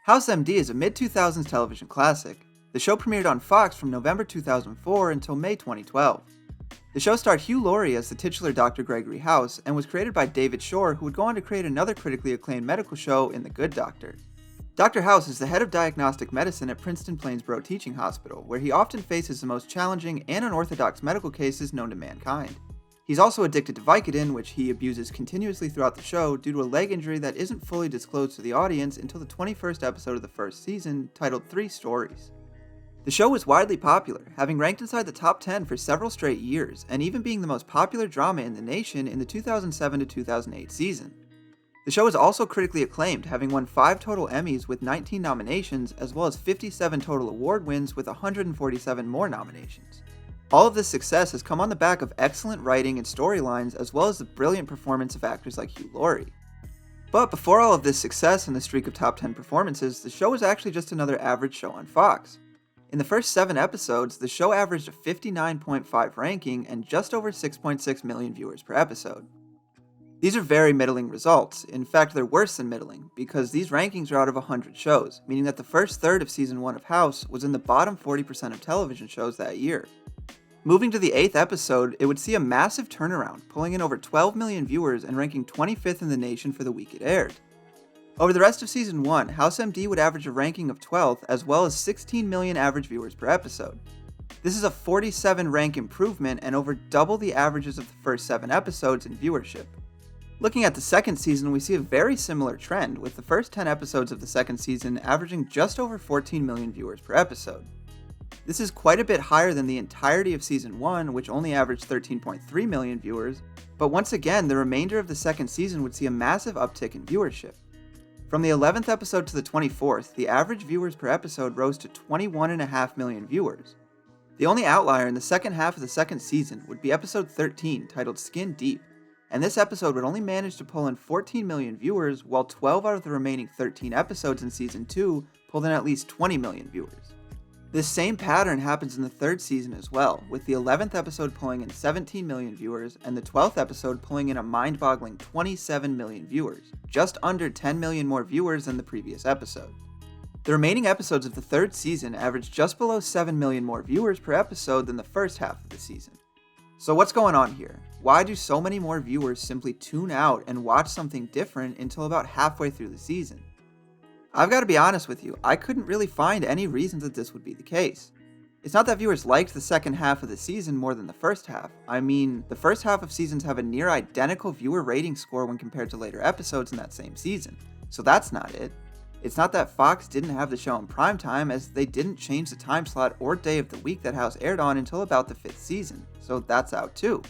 House MD is a mid-2000s television classic. The show premiered on Fox from November 2004 until May 2012. The show starred Hugh Laurie as the titular Dr. Gregory House and was created by David Shore, who would go on to create another critically acclaimed medical show in The Good Doctor. Dr. House is the head of diagnostic medicine at Princeton Plainsboro Teaching Hospital, where he often faces the most challenging and unorthodox medical cases known to mankind. He's also addicted to Vicodin, which he abuses continuously throughout the show due to a leg injury that isn't fully disclosed to the audience until the 21st episode of the first season, titled 3 Stories. The show was widely popular, having ranked inside the top 10 for several straight years, and even being the most popular drama in the nation in the 2007 to 2008 season. The show is also critically acclaimed, having won 5 total Emmys with 19 nominations, as well as 57 total award wins with 147 more nominations. All of this success has come on the back of excellent writing and storylines, as well as the brilliant performance of actors like Hugh Laurie. But before all of this success and the streak of top 10 performances, the show was actually just another average show on Fox. In the first 7 episodes, the show averaged a 59.5 ranking and just over 6.6 million viewers per episode. These are very middling results. In fact, they're worse than middling, because these rankings are out of 100 shows, meaning that the first third of season 1 of House was in the bottom 40% of television shows that year. Moving to the 8th episode, it would see a massive turnaround, pulling in over 12 million viewers and ranking 25th in the nation for the week it aired. Over the rest of season 1, House MD would average a ranking of 12th, as well as 16 million average viewers per episode. This is a 47 rank improvement and over double the averages of the first 7 episodes in viewership. Looking at the second season, we see a very similar trend, with the first 10 episodes of the second season averaging just over 14 million viewers per episode. This is quite a bit higher than the entirety of season 1, which only averaged 13.3 million viewers, but once again, the remainder of the second season would see a massive uptick in viewership. From the 11th episode to the 24th, the average viewers per episode rose to 21.5 million viewers. The only outlier in the second half of the second season would be episode 13, titled Skin Deep, and this episode would only manage to pull in 14 million viewers, while 12 out of the remaining 13 episodes in season 2 pulled in at least 20 million viewers. This same pattern happens in the third season as well, with the 11th episode pulling in 17 million viewers and the 12th episode pulling in a mind-boggling 27 million viewers, just under 10 million more viewers than the previous episode. The remaining episodes of the third season averaged just below 7 million more viewers per episode than the first half of the season. So what's going on here? Why do so many more viewers simply tune out and watch something different until about halfway through the season? I've got to be honest with you, I couldn't really find any reason that this would be the case. It's not that viewers liked the second half of the season more than the first half. I mean, the first half of seasons have a near identical viewer rating score when compared to later episodes in that same season, so that's not it. It's not that Fox didn't have the show in primetime, as they didn't change the time slot or day of the week that House aired on until about the 5th season, so that's out too.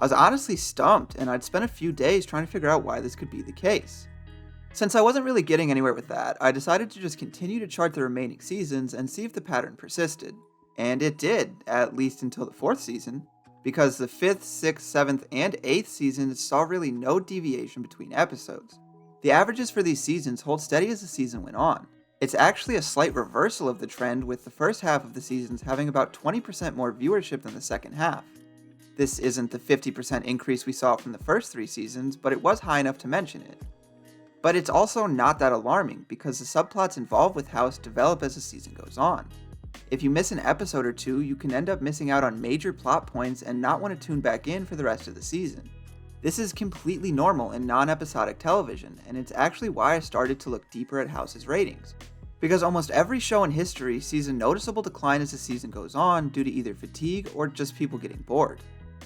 I was honestly stumped, and I'd spent a few days trying to figure out why this could be the case. Since I wasn't really getting anywhere with that, I decided to just continue to chart the remaining seasons and see if the pattern persisted. And it did, at least until the 4th season, because the 5th, 6th, 7th, and 8th seasons saw really no deviation between episodes. The averages for these seasons hold steady as the season went on. It's actually a slight reversal of the trend, with the first half of the seasons having about 20% more viewership than the second half. This isn't the 50% increase we saw from the first 3 seasons, but it was high enough to mention it. But it's also not that alarming, because the subplots involved with House develop as the season goes on. If you miss an episode or two, you can end up missing out on major plot points and not want to tune back in for the rest of the season. This is completely normal in non-episodic television, and it's actually why I started to look deeper at House's ratings. Because almost every show in history sees a noticeable decline as the season goes on due to either fatigue or just people getting bored.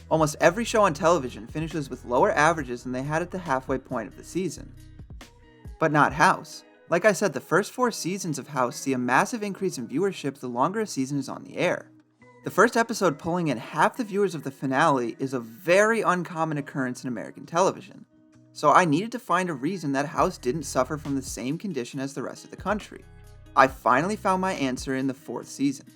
Almost every show on television finishes with lower averages than they had at the halfway point of the season. But not House. Like I said, the first 4 seasons of House see a massive increase in viewership the longer a season is on the air. The first episode pulling in half the viewers of the finale is a very uncommon occurrence in American television. So I needed to find a reason that House didn't suffer from the same condition as the rest of the country. I finally found my answer in the 4th season.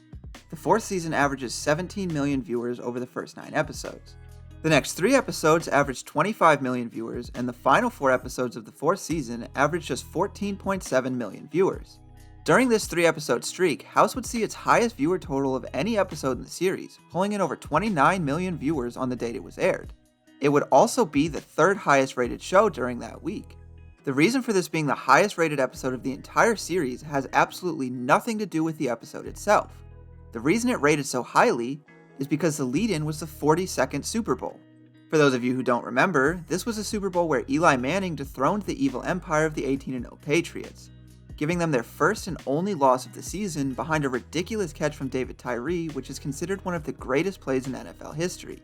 The 4th season averages 17 million viewers over the first 9 episodes. The next 3 episodes averaged 25 million viewers, and the final 4 episodes of the 4th season averaged just 14.7 million viewers. During this 3-episode streak, House would see its highest viewer total of any episode in the series, pulling in over 29 million viewers on the date it was aired. It would also be the 3rd highest rated show during that week. The reason for this being the highest rated episode of the entire series has absolutely nothing to do with the episode itself. The reason it rated so highly is because the lead-in was the 42nd Super Bowl. For those of you who don't remember, this was a Super Bowl where Eli Manning dethroned the evil empire of the 18-0 Patriots, giving them their first and only loss of the season behind a ridiculous catch from David Tyree, which is considered one of the greatest plays in NFL history.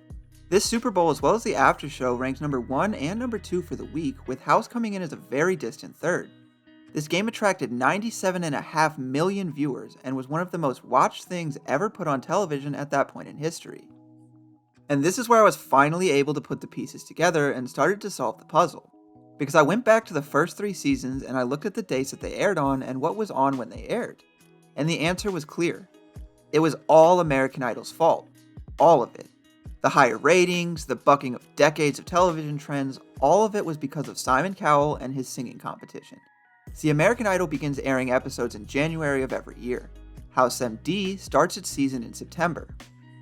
This Super Bowl, as well as the after show, ranked number 1 and number 2 for the week, with House coming in as a very distant third. This game attracted 97.5 million viewers and was one of the most watched things ever put on television at that point in history. And this is where I was finally able to put the pieces together and started to solve the puzzle. Because I went back to the first 3 seasons and I looked at the dates that they aired on and what was on when they aired. And the answer was clear. It was all American Idol's fault. All of it. The higher ratings, the bucking of decades of television trends, all of it was because of Simon Cowell and his singing competition. See, American Idol begins airing episodes in January of every year. House MD starts its season in September.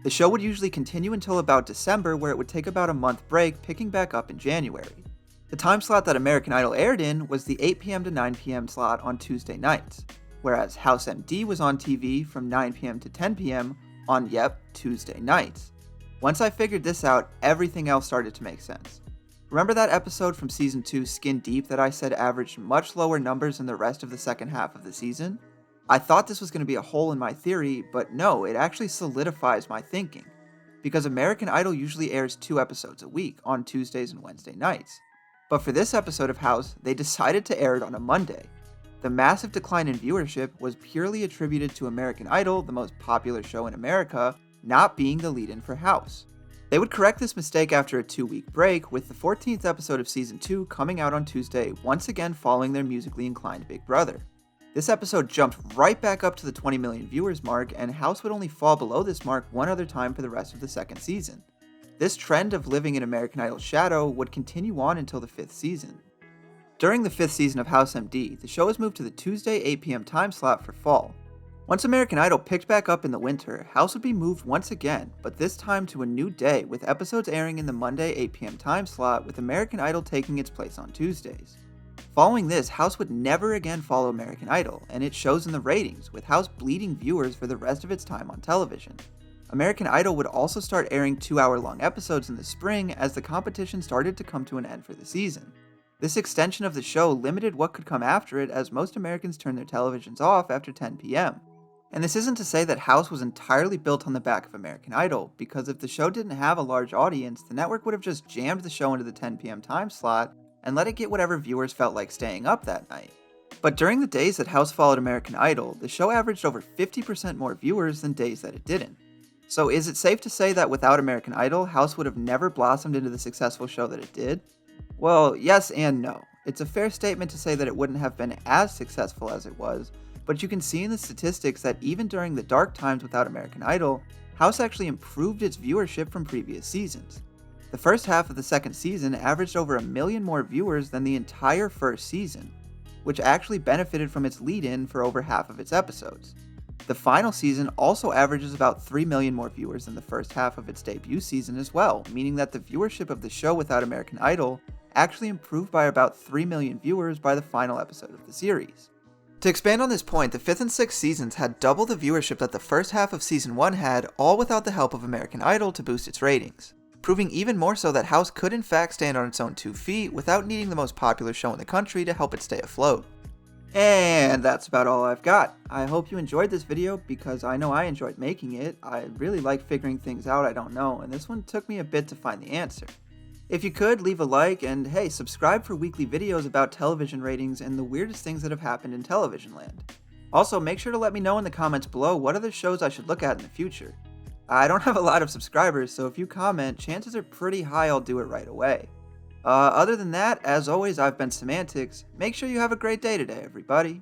The show would usually continue until about December, where it would take about a month break, picking back up in January. The time slot that American Idol aired in was the 8 p.m. to 9 p.m. slot on Tuesday nights, whereas House MD was on TV from 9 p.m. to 10 p.m. on, Tuesday nights. Once I figured this out, everything else started to make sense. Remember that episode from Season 2, Skin Deep, that I said averaged much lower numbers than the rest of the second half of the season? I thought this was going to be a hole in my theory, but no, it actually solidifies my thinking. Because American Idol usually airs 2 episodes a week, on Tuesdays and Wednesday nights. But for this episode of House, they decided to air it on a Monday. The massive decline in viewership was purely attributed to American Idol, the most popular show in America, not being the lead-in for House. They would correct this mistake after a 2-week break, with the 14th episode of Season 2 coming out on Tuesday, once again following their musically inclined big brother. This episode jumped right back up to the 20 million viewers mark, and House would only fall below this mark one other time for the rest of the second season. This trend of living in American Idol's shadow would continue on until the 5th season. During the 5th season of House MD, the show was moved to the Tuesday 8 p.m. time slot for fall. Once American Idol picked back up in the winter, House would be moved once again, but this time to a new day, with episodes airing in the Monday 8 p.m. time slot, with American Idol taking its place on Tuesdays. Following this, House would never again follow American Idol, and it shows in the ratings, with House bleeding viewers for the rest of its time on television. American Idol would also start airing 2-hour-long episodes in the spring as the competition started to come to an end for the season. This extension of the show limited what could come after it, as most Americans turned their televisions off after 10 p.m. And this isn't to say that House was entirely built on the back of American Idol, because if the show didn't have a large audience, the network would have just jammed the show into the 10 p.m. time slot and let it get whatever viewers felt like staying up that night. But during the days that House followed American Idol, the show averaged over 50% more viewers than days that it didn't. So is it safe to say that without American Idol, House would have never blossomed into the successful show that it did? Well, yes and no. It's a fair statement to say that it wouldn't have been as successful as it was, but you can see in the statistics that even during the dark times without American Idol, House actually improved its viewership from previous seasons. The first half of the second season averaged over 1 million more viewers than the entire first season, which actually benefited from its lead-in for over half of its episodes. The final season also averages about 3 million more viewers than the first half of its debut season as well, meaning that the viewership of the show without American Idol actually improved by about 3 million viewers by the final episode of the series. To expand on this point, the 5th and 6th seasons had double the viewership that the first half of Season 1 had, all without the help of American Idol to boost its ratings, proving even more so that House could in fact stand on its own 2 feet without needing the most popular show in the country to help it stay afloat. And that's about all I've got. I hope you enjoyed this video, because I know I enjoyed making it. I really like figuring things out I don't know, and this one took me a bit to find the answer. If you could, leave a like, and hey, subscribe for weekly videos about television ratings and the weirdest things that have happened in television land. Also, make sure to let me know in the comments below what other shows I should look at in the future. I don't have a lot of subscribers, so if you comment, chances are pretty high I'll do it right away. Other than that, as always, I've been Semantics. Make sure you have a great day today, everybody.